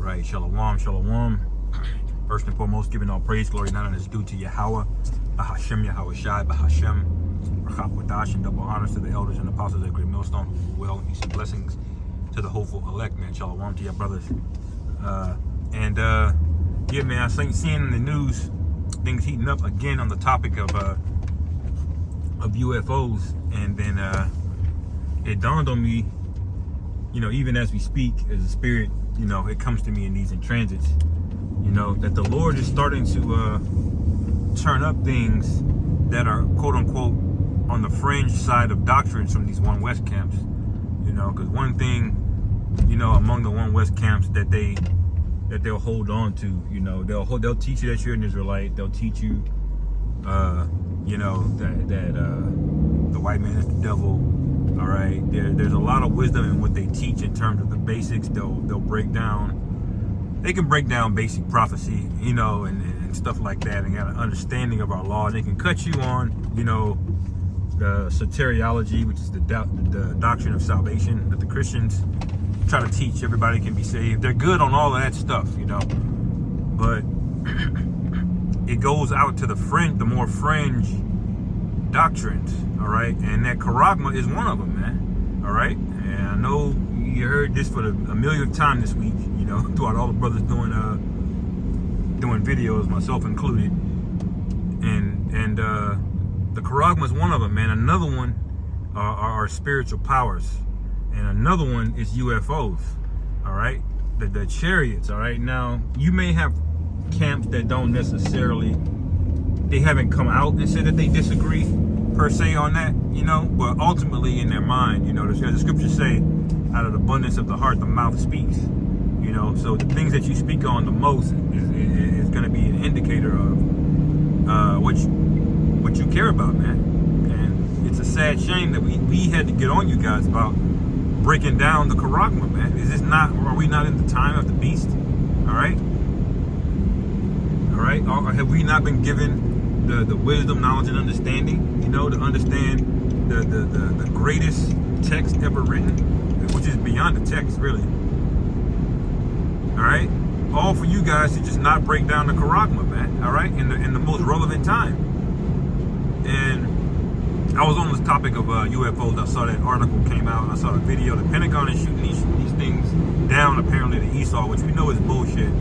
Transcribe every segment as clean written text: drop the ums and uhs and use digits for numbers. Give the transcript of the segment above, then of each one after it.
right, shalom, shalom. First and foremost, giving all praise, glory, and honor is due to Yahweh, Bahashem, Yahweh Shai, Bahashem, Rachab Wadash, and double honors to the elders and apostles of the great millstone who will and see blessings to the hopeful elect, man. Shalom to your brothers. Yeah, man, I seeing in the news things heating up again on the topic of UFOs, and then it dawned on me, you know, even as we speak, as a spirit, you know, it comes to me in these transits, you know, that the Lord is starting to turn up things that are quote unquote on the fringe side of doctrines from these One West camps, you know, because one thing, you know, among the One West camps that they'll hold on to, you know, they'll teach you that you're an Israelite. They'll teach you, you know, that the white man is the devil. All right, there's a lot of wisdom in what they teach in terms of the basics. They'll break down. They can break down basic prophecy, you know, and stuff like that, and got an understanding of our law. And they can cut you on, you know, the soteriology, which is the doctrine of salvation that the Christians try to teach everybody can be saved. They're good on all of that stuff, you know, but it goes out to the more fringe doctrines, all right, and that charagma is one of them, man, all right. And I know you heard this for the millionth time this week, you know, throughout all the brothers doing videos, myself included, and the charagma is one of them, man. Another one are spiritual powers. And another one is UFOs, all right? The chariots, all right? Now, you may have camps that don't necessarily, they haven't come out and said that they disagree per se on that, you know? But ultimately in their mind, you know, the scriptures say, out of the abundance of the heart, the mouth speaks, you know? So the things that you speak on the most is going to be an indicator of what you care about, man. And it's a sad shame that we had to get on you guys about breaking down the charagma, man. Are we not in the time of the beast? All right? All right? Or have we not been given the wisdom, knowledge, and understanding, you know, to understand the greatest text ever written, which is beyond the text, really. All right? All for you guys to just not break down the charagma, man. All right? In the most relevant time. And I was on this topic of UFOs. I saw that article came out, and I saw the video. The Pentagon is shooting these things down, apparently, to Esau, which we know is bullshit.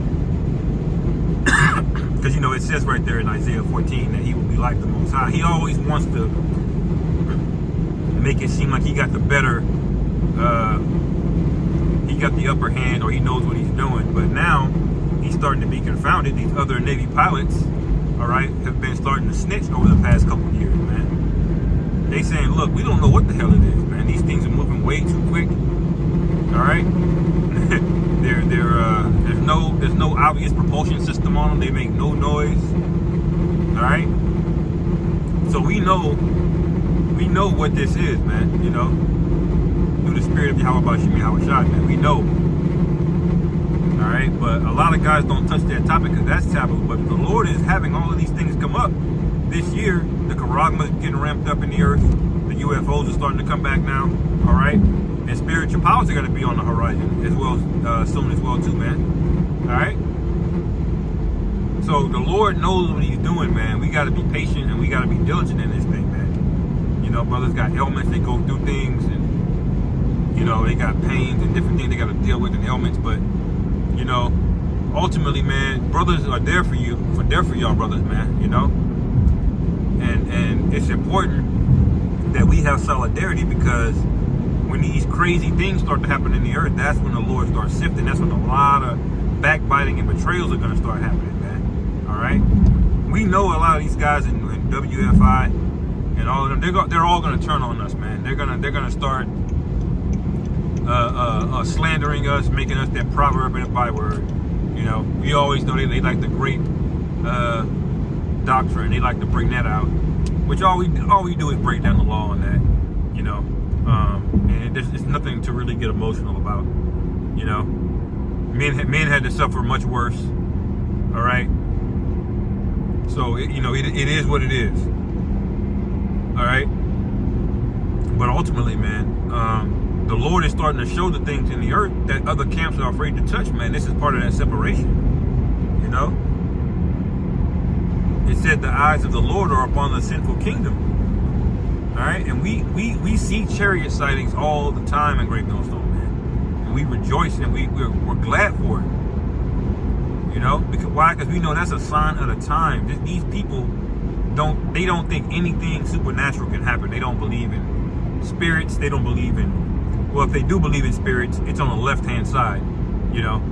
Because, you know, it says right there in Isaiah 14 that he will be like the Most High. He always wants to make it seem like he got the better, he got the upper hand, or he knows what he's doing. But now he's starting to be confounded. These other Navy pilots, all right, have been starting to snitch over the past couple of years, man. They saying, look, we don't know what the hell it is, man. These things are moving way too quick. All right, there's no obvious propulsion system on them. They make no noise. All right, so we know what this is, man. You know, through the spirit of Yahweh Bashem, Yahweh Shai, man. We know. All right, but a lot of guys don't touch that topic because that's taboo. But the Lord is having all of these things come up this year. The charagma is getting ramped up in the earth. The UFOs are starting to come back now. All right, and spiritual powers are going to be on the horizon as well, soon as well too, man. All right. So the Lord knows what He's doing, man. We got to be patient and we got to be diligent in this thing, man. You know, brothers got ailments. They go through things, and you know they got pains and different things they got to deal with and ailments. But you know, ultimately, man, brothers are there for you. They're for y'all, brothers, man. You know. And it's important that we have solidarity, because when these crazy things start to happen in the earth, that's when the Lord starts sifting. That's when a lot of backbiting and betrayals are going to start happening, man. All right? We know a lot of these guys in WFI and all of them, they're all going to turn on us, man. They're gonna start slandering us, making us that proverb and a byword. You know, we always know they like the great doctrine. They like to bring that out, which all we do is break down the law on that, you know. And it's nothing to really get emotional about, you know. Men had to suffer much worse. All right. So it is what it is. All right. But ultimately, man, the Lord is starting to show the things in the earth that other camps are afraid to touch, man. This is part of that separation, you know? It said the eyes of the Lord are upon the sinful kingdom. All right, and we see chariot sightings all the time in Great Millstone, man. And we rejoice and we're glad for it. You know, because why? Because we know that's a sign of the time. These people don't think anything supernatural can happen. They don't believe in spirits. They don't believe in, well, if they do believe in spirits, it's on the left-hand side. You know,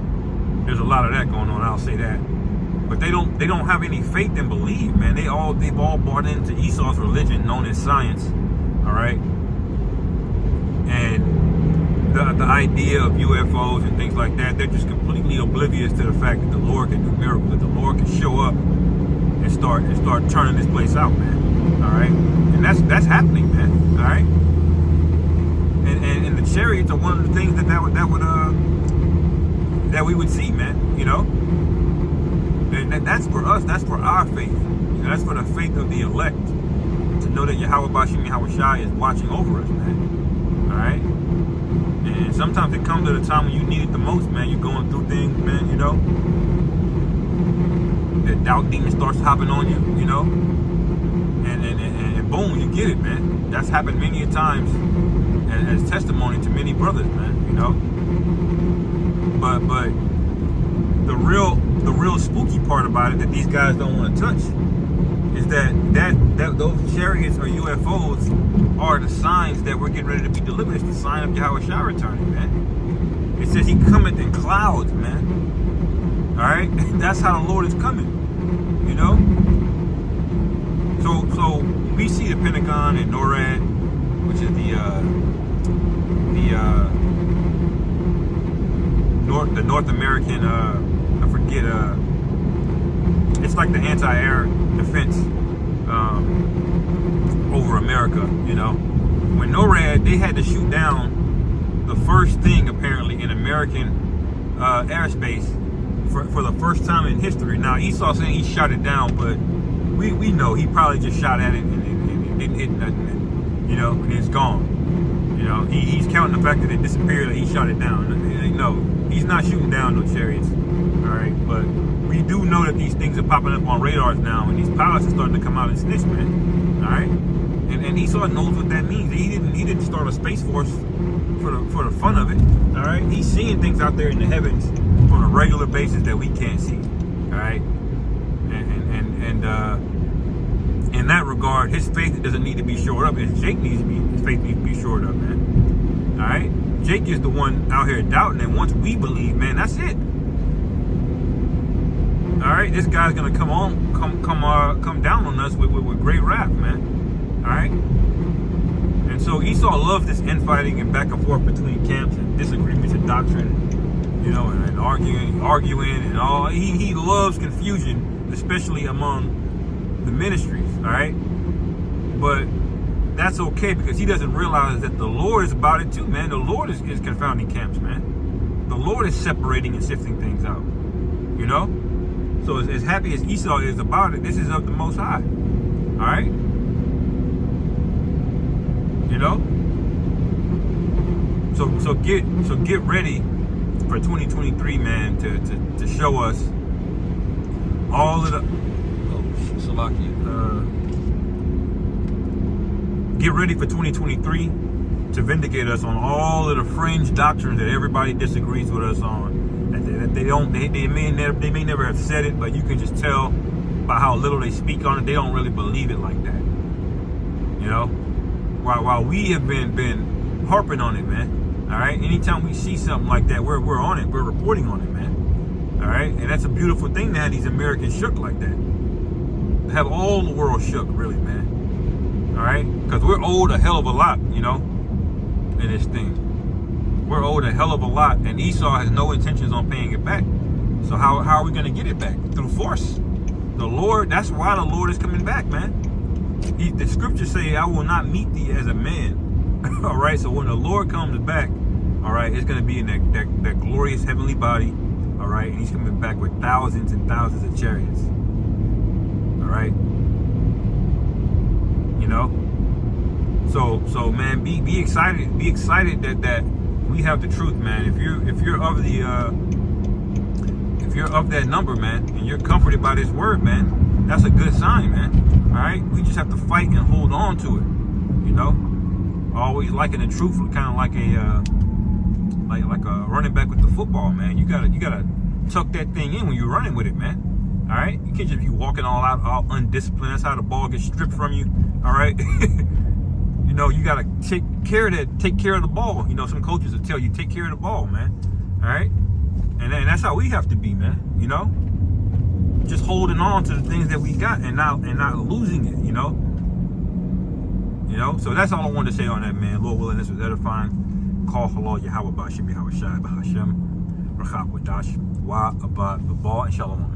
there's a lot of that going on. I'll say that. But they don't have any faith and believe, man. They've all bought into Esau's religion, known as science. All right, and the idea of UFOs and things like that, they're just completely oblivious to the fact that the Lord can do miracles, that the Lord can show up and start turning this place out, man. All right, and that's happening, man. All right, and the chariots are one of the things that we would see, man. You know. And that's for us. That's for our faith. You know, that's for the faith of the elect. To know that Yahweh Bashim Yahweh Shai is watching over us, man. All right? And sometimes it comes at a time when you need it the most, man. You're going through things, man, you know. The doubt demon starts hopping on you, you know. And boom, you get it, man. That's happened many a times as testimony to many brothers, man, you know. But the real spooky part about it that these guys don't want to touch is that those chariots or UFOs are the signs that we're getting ready to be delivered. It's the sign of Yahweh Shai returning, man. It says he cometh in clouds, man. All right, that's how the Lord is coming. You know. So we see the Pentagon and NORAD, which is the North American. I forget. It's like the anti-air defense over America. You know, when NORAD, they had to shoot down the first thing apparently in American airspace for the first time in history. Now Esau saying he shot it down, but we know he probably just shot at it and didn't hit nothing. And, you know, and it's gone. You know, he's counting the fact that it disappeared. That he shot it down. No, he's not shooting down no chariots. All right, but we do know that these things are popping up on radars now, and these pilots are starting to come out and snitch, man. All right, and Esau knows what that means. He didn't start a space force for the fun of it. All right, he's seeing things out there in the heavens on a regular basis that we can't see. All right, and in that regard, his faith doesn't need to be shored up. His faith needs to be shored up, man. All right, Jake is the one out here doubting, and once we believe, man, that's it. All right, this guy's gonna come down on us with great wrath, man. All right, and so Esau loves this infighting and back and forth between camps and disagreements and doctrine, you know, and arguing and all. He loves confusion, especially among the ministries. All right, but that's okay because he doesn't realize that the Lord is about it too, man. The Lord is confounding camps, man. The Lord is separating and sifting things out, you know. So as happy as Esau is about it, this is of the Most High. All right? You know? So get ready for 2023, man, to show us all of the get ready for 2023 to vindicate us on all of the fringe doctrines that everybody disagrees with us on. That they may never have said it, but you can just tell by how little they speak on it. They don't really believe it like that. You know, while we have been harping on it, man. All right. Anytime we see something like that, we're on it. We're reporting on it, man. All right. And that's a beautiful thing to have these Americans shook like that. To have all the world shook, really, man. All right. Because we're owed a hell of a lot, you know, in this thing. We're owed a hell of a lot, and Esau has no intentions on paying it back. So how are we going to get it back? Through force. The Lord, that's why the Lord is coming back, man. The scriptures say, I will not meet thee as a man. All right, so when the Lord comes back, all right, it's going to be in that glorious heavenly body. All right, and he's coming back with thousands and thousands of chariots. All right. You know? So man, be excited. Be excited that we have the truth, man. If you're of the if you're of that number, man, and you're comforted by this word, man, that's a good sign, man. All right, we just have to fight and hold on to it. You know, always liking the truth, kind of like a like a running back with the football, man. You gotta tuck that thing in when you're running with it, man. All right, you can't just be walking all undisciplined. That's how the ball gets stripped from you. All right. You know, you gotta take care of the ball. You know, some coaches will tell you, take care of the ball, man. All right, and that's how we have to be, man. You know, just holding on to the things that we got and not losing it. You know. So that's all I wanted to say on that, man. Lord willing, this was edifying. Call halal Yahweh Bashim Yahweh Shai Bahashem Rachab Wadash Wa Abad Babal and Shalom.